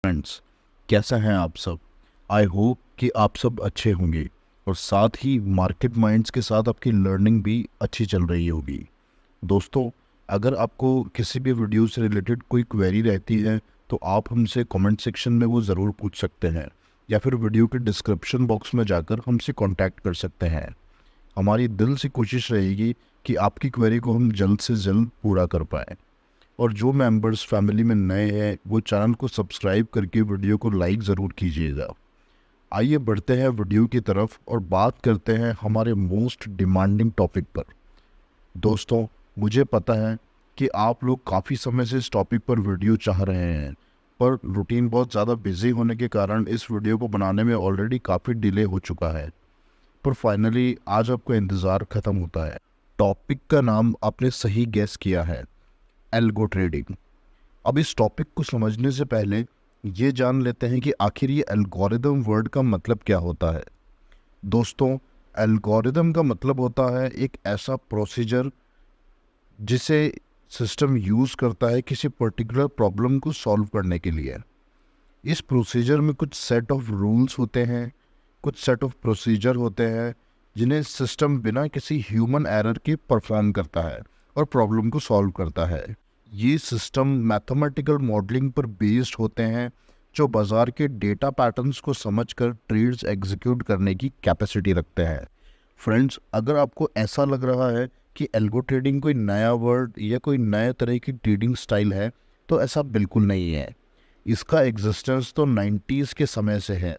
Friends, कैसे हैं आप सब। आई होप कि आप सब अच्छे होंगे और साथ ही मार्केट माइंड्स के साथ आपकी लर्निंग भी अच्छी चल रही होगी। दोस्तों, अगर आपको किसी भी वीडियो से रिलेटेड कोई क्वेरी रहती है तो आप हमसे कमेंट सेक्शन में वो ज़रूर पूछ सकते हैं या फिर वीडियो के डिस्क्रिप्शन बॉक्स में जाकर हमसे कांटेक्ट कर सकते हैं। हमारी दिल से कोशिश रहेगी कि आपकी क्वेरी को हम जल्द से जल्द पूरा कर पाएँ। और जो मेंबर्स फैमिली में नए हैं वो चैनल को सब्सक्राइब करके वीडियो को लाइक ज़रूर कीजिएगा। आइए बढ़ते हैं वीडियो की तरफ और बात करते हैं हमारे मोस्ट डिमांडिंग टॉपिक पर। दोस्तों, मुझे पता है कि आप लोग काफ़ी समय से इस टॉपिक पर वीडियो चाह रहे हैं, पर रूटीन बहुत ज़्यादा बिजी होने के कारण इस वीडियो को बनाने में ऑलरेडी काफ़ी डिले हो चुका है। पर फाइनली आज आपका इंतज़ार ख़त्म होता है। टॉपिक का नाम आपने सही गेस किया है, एल्गो ट्रेडिंग। अब इस टॉपिक को समझने से पहले ये जान लेते हैं कि आखिर ये एल्गोरिदम वर्ड का मतलब क्या होता है। दोस्तों, एल्गोरिदम का मतलब होता है एक ऐसा प्रोसीजर जिसे सिस्टम यूज़ करता है किसी पर्टिकुलर प्रॉब्लम को सॉल्व करने के लिए। इस प्रोसीजर में कुछ सेट ऑफ रूल्स होते हैं, कुछ सेट ऑफ प्रोसीजर होते हैं जिन्हें सिस्टम बिना किसी ह्यूमन एरर के परफॉर्म करता है और प्रॉब्लम को सॉल्व करता है। ये सिस्टम मैथमेटिकल मॉडलिंग पर बेस्ड होते हैं जो बाजार के डेटा पैटर्न्स को समझकर ट्रेड्स एग्जीक्यूट करने की कैपेसिटी रखते हैं। फ्रेंड्स, अगर आपको ऐसा लग रहा है कि एल्गो ट्रेडिंग कोई नया वर्ड या कोई नए तरह की ट्रेडिंग स्टाइल है, तो ऐसा बिल्कुल नहीं है। इसका एग्जिस्टेंस तो 90s के समय से है।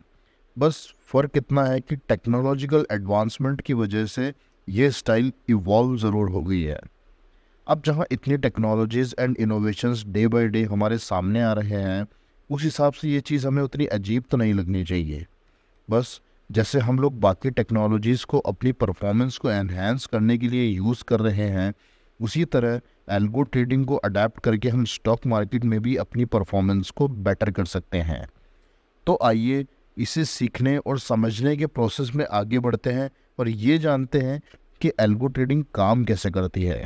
बस फ़र्क इतना है कि टेक्नोलॉजिकल एडवांसमेंट की वजह से ये स्टाइल इवॉल्व ज़रूर हो गई है। अब जहाँ इतनी technologies and innovations day by day हमारे सामने आ रहे हैं, उस हिसाब से ये चीज़ हमें उतनी अजीब तो नहीं लगनी चाहिए। बस जैसे हम लोग बाकी टेक्नोलॉजीज़ को अपनी परफॉर्मेंस को एनहांस करने के लिए यूज़ कर रहे हैं, उसी तरह एल्गो ट्रेडिंग को अडेप्ट करके हम स्टॉक मार्केट में भी अपनी परफॉर्मेंस को बेटर कर सकते हैं। तो आइए इसे सीखने और समझने के प्रोसेस में आगे बढ़ते हैं और ये जानते हैं कि एल्गो ट्रेडिंग काम कैसे करती है।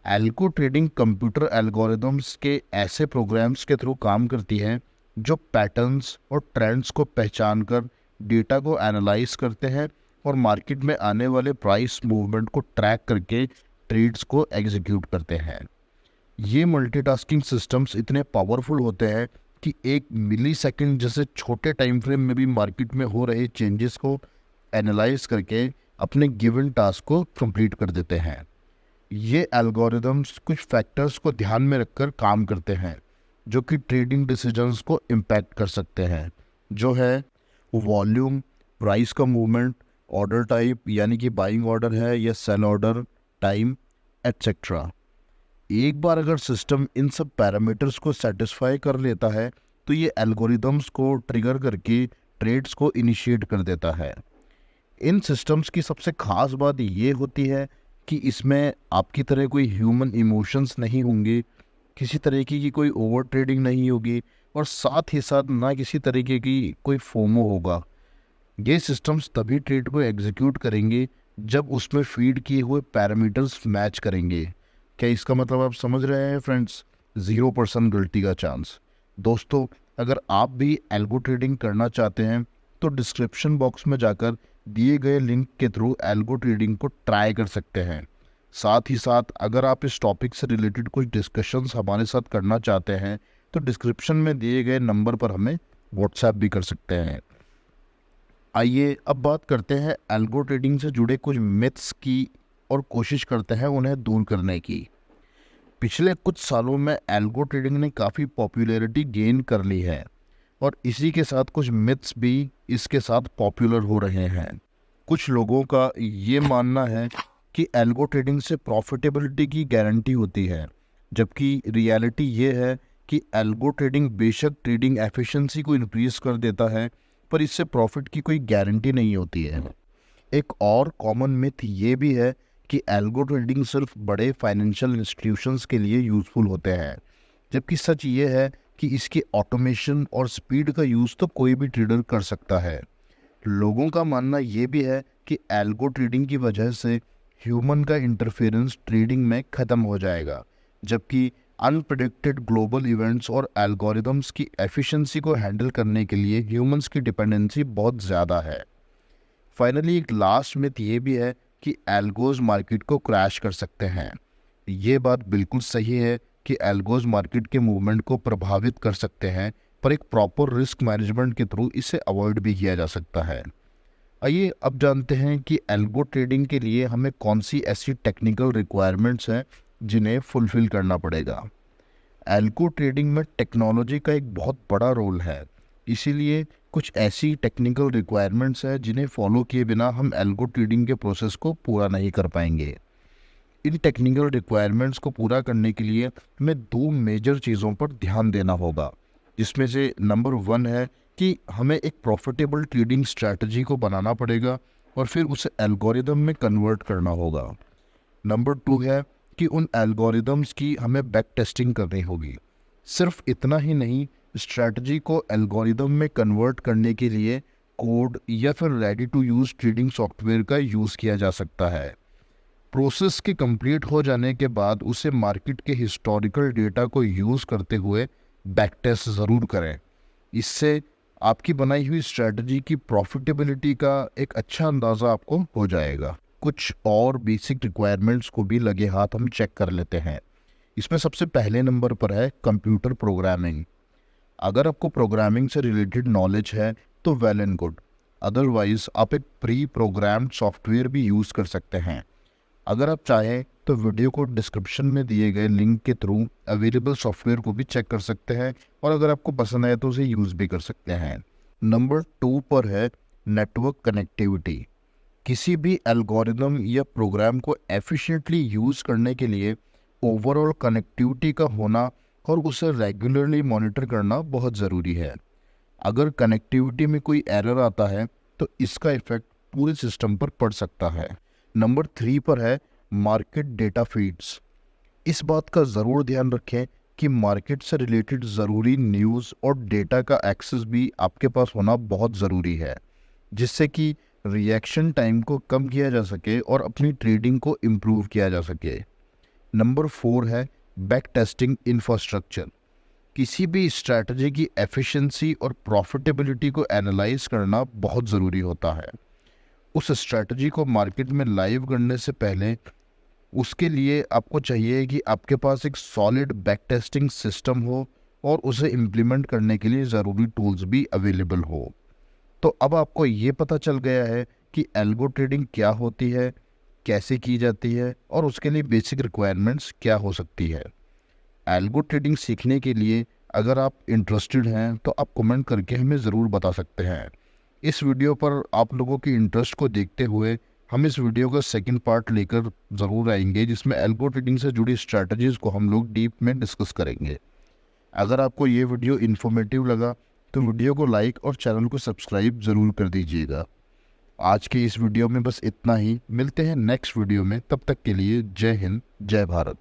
एल्गो ट्रेडिंग कंप्यूटर एल्गोरिदम्स के ऐसे प्रोग्राम्स के थ्रू काम करती है जो पैटर्न्स और ट्रेंड्स को पहचान कर डेटा को एनालाइज करते हैं और मार्केट में आने वाले प्राइस मूवमेंट को ट्रैक करके ट्रेड्स को एग्जीक्यूट करते हैं। ये मल्टीटास्किंग सिस्टम्स इतने पावरफुल होते हैं कि एक मिली सेकेंड जैसे छोटे टाइम फ्रेम में भी मार्केट में हो रहे चेंजेस को एनालाइज करके अपने गिवन टास्क को कंप्लीट कर देते हैं। ये एल्गोरिदम्स कुछ फैक्टर्स को ध्यान में रखकर काम करते हैं जो कि ट्रेडिंग डिसीजंस को इम्पैक्ट कर सकते हैं, जो है वॉल्यूम, प्राइस का मूवमेंट, ऑर्डर टाइप यानी कि बाइंग ऑर्डर है या सेल ऑर्डर, टाइम, एटसेट्रा। एक बार अगर सिस्टम इन सब पैरामीटर्स को सेटिस्फाई कर लेता है तो ये एल्गोरिदम्स को ट्रिगर करके ट्रेड्स को इनिशिएट कर देता है। इन सिस्टम्स की सबसे खास बात ये होती है कि इसमें आपकी तरह कोई ह्यूमन इमोशंस नहीं होंगे, किसी तरीके की कोई ओवर ट्रेडिंग नहीं होगी और साथ ही साथ ना किसी तरीके की कोई फोमो होगा। ये सिस्टम्स तभी ट्रेड को एग्जीक्यूट करेंगे जब उसमें फीड किए हुए पैरामीटर्स मैच करेंगे। क्या इसका मतलब आप समझ रहे हैं फ्रेंड्स? 0% गलती का चांस। दोस्तों, अगर आप भी एल्गो ट्रेडिंग करना चाहते हैं तो डिस्क्रिप्शन बॉक्स में जाकर दिए गए लिंक के थ्रू एल्गो ट्रेडिंग को ट्राई कर सकते हैं। साथ ही साथ अगर आप इस टॉपिक से रिलेटेड कुछ डिस्कशंस हमारे साथ करना चाहते हैं तो डिस्क्रिप्शन में दिए गए नंबर पर हमें व्हाट्सएप भी कर सकते हैं। आइए अब बात करते हैं एल्गो ट्रेडिंग से जुड़े कुछ मिथ्स की और कोशिश करते हैं उन्हें दूर करने की। पिछले कुछ सालों में एल्गो ट्रेडिंग ने काफ़ी पॉपुलैरिटी गेन कर ली है और इसी के साथ कुछ मिथ्स भी इसके साथ पॉपुलर हो रहे हैं। कुछ लोगों का ये मानना है कि एल्गो ट्रेडिंग से प्रॉफिटेबिलिटी की गारंटी होती है, जबकि रियलिटी ये है कि एल्गो ट्रेडिंग बेशक ट्रेडिंग एफिशिएंसी को इंक्रीज कर देता है, पर इससे प्रॉफिट की कोई गारंटी नहीं होती है। एक और कॉमन मिथ ये भी है कि एल्गो ट्रेडिंग सिर्फ बड़े फाइनेंशियल इंस्टीट्यूशंस के लिए यूज़फुल होते हैं, जबकि सच ये है कि इसके ऑटोमेशन और स्पीड का यूज़ तो कोई भी ट्रेडर कर सकता है। लोगों का मानना ये भी है कि एल्गो ट्रेडिंग की वजह से ह्यूमन का इंटरफेरेंस ट्रेडिंग में ख़त्म हो जाएगा, जबकि अनप्रेडिक्टेड ग्लोबल इवेंट्स और एल्गोरिदम्स की एफिशिएंसी को हैंडल करने के लिए ह्यूमंस की डिपेंडेंसी बहुत ज़्यादा है। फाइनली एक लास्ट मिथ ये भी है कि एल्गोज मार्केट को क्रैश कर सकते हैं। ये बात बिल्कुल सही है कि एल्गोज मार्केट के मूवमेंट को प्रभावित कर सकते हैं, पर एक प्रॉपर रिस्क मैनेजमेंट के थ्रू इसे अवॉइड भी किया जा सकता है। आइए अब जानते हैं कि एल्गो ट्रेडिंग के लिए हमें कौन सी ऐसी टेक्निकल रिक्वायरमेंट्स हैं जिन्हें फुलफिल करना पड़ेगा। एल्गो ट्रेडिंग में टेक्नोलॉजी का एक बहुत बड़ा रोल है, इसीलिए कुछ ऐसी टेक्निकल रिक्वायरमेंट्स हैं जिन्हें फॉलो किए बिना हम एल्गो ट्रेडिंग के प्रोसेस को पूरा नहीं कर पाएंगे। इन टेक्निकल रिक्वायरमेंट्स को पूरा करने के लिए हमें दो मेजर चीज़ों पर ध्यान देना होगा, जिसमें से नंबर 1 है कि हमें एक प्रॉफिटेबल ट्रेडिंग स्ट्रैटेजी को बनाना पड़ेगा और फिर उसे एल्गोरिदम में कन्वर्ट करना होगा। नंबर 2 है कि उन एल्गोरिदम्स की हमें बैक टेस्टिंग करनी होगी। सिर्फ इतना ही नहीं, स्ट्रैटेजी को एल्गोरिदम में कन्वर्ट करने के लिए कोड या फिर ready to use trading software का यूज़ किया जा सकता है। प्रोसेस के कंप्लीट हो जाने के बाद उसे मार्केट के हिस्टोरिकल डेटा को यूज़ करते हुए बैक टेस्ट ज़रूर करें। इससे आपकी बनाई हुई स्ट्रैटेजी की प्रॉफिटेबिलिटी का एक अच्छा अंदाज़ा आपको हो जाएगा। कुछ और बेसिक रिक्वायरमेंट्स को भी लगे हाथ हम चेक कर लेते हैं। इसमें सबसे पहले नंबर पर है कंप्यूटर प्रोग्रामिंग। अगर आपको प्रोग्रामिंग से रिलेटेड नॉलेज है तो वेल एंड गुड, अदरवाइज आप एक प्री प्रोग्राम्ड सॉफ्टवेयर भी यूज़ कर सकते हैं। अगर आप चाहें तो वीडियो को डिस्क्रिप्शन में दिए गए लिंक के थ्रू अवेलेबल सॉफ्टवेयर को भी चेक कर सकते हैं और अगर आपको पसंद आए तो उसे यूज़ भी कर सकते हैं। नंबर 2 पर है नेटवर्क कनेक्टिविटी। किसी भी एल्गोरिदम या प्रोग्राम को एफिशिएंटली यूज़ करने के लिए ओवरऑल कनेक्टिविटी का होना और उसे रेगुलरली मॉनिटर करना बहुत ज़रूरी है। अगर कनेक्टिविटी में कोई एरर आता है तो इसका इफ़ेक्ट पूरे सिस्टम पर पड़ सकता है। नंबर 3 पर है मार्केट डेटा फीड्स। इस बात का ज़रूर ध्यान रखें कि मार्केट से रिलेटेड ज़रूरी न्यूज़ और डेटा का एक्सेस भी आपके पास होना बहुत ज़रूरी है, जिससे कि रिएक्शन टाइम को कम किया जा सके और अपनी ट्रेडिंग को इम्प्रूव किया जा सके। नंबर 4 है बैक टेस्टिंग इंफ्रास्ट्रक्चर। किसी भी स्ट्रैटेजी की एफिशिएंसी और प्रॉफिटेबिलिटी को एनालाइज करना बहुत ज़रूरी होता है। उस स्ट्रैटेजी को मार्केट में लाइव करने से पहले उसके लिए आपको चाहिए कि आपके पास एक सॉलिड बैक टेस्टिंग सिस्टम हो और उसे इम्प्लीमेंट करने के लिए ज़रूरी टूल्स भी अवेलेबल हो। तो अब आपको ये पता चल गया है कि एल्गो ट्रेडिंग क्या होती है, कैसे की जाती है और उसके लिए बेसिक रिक्वायरमेंट्स क्या हो सकती है। एल्गो ट्रेडिंग सीखने के लिए अगर आप इंटरेस्टेड हैं तो आप कमेंट करके हमें ज़रूर बता सकते हैं। इस वीडियो पर आप लोगों की इंटरेस्ट को देखते हुए हम इस वीडियो का सेकंड पार्ट लेकर ज़रूर आएंगे, जिसमें एल्गो ट्रेडिंग से जुड़ी स्ट्रैटेजीज़ को हम लोग डीप में डिस्कस करेंगे। अगर आपको ये वीडियो इन्फॉर्मेटिव लगा तो वीडियो को लाइक और चैनल को सब्सक्राइब ज़रूर कर दीजिएगा। आज के इस वीडियो में बस इतना ही। मिलते हैं नेक्स्ट वीडियो में, तब तक के लिए जय हिंद, जय भारत।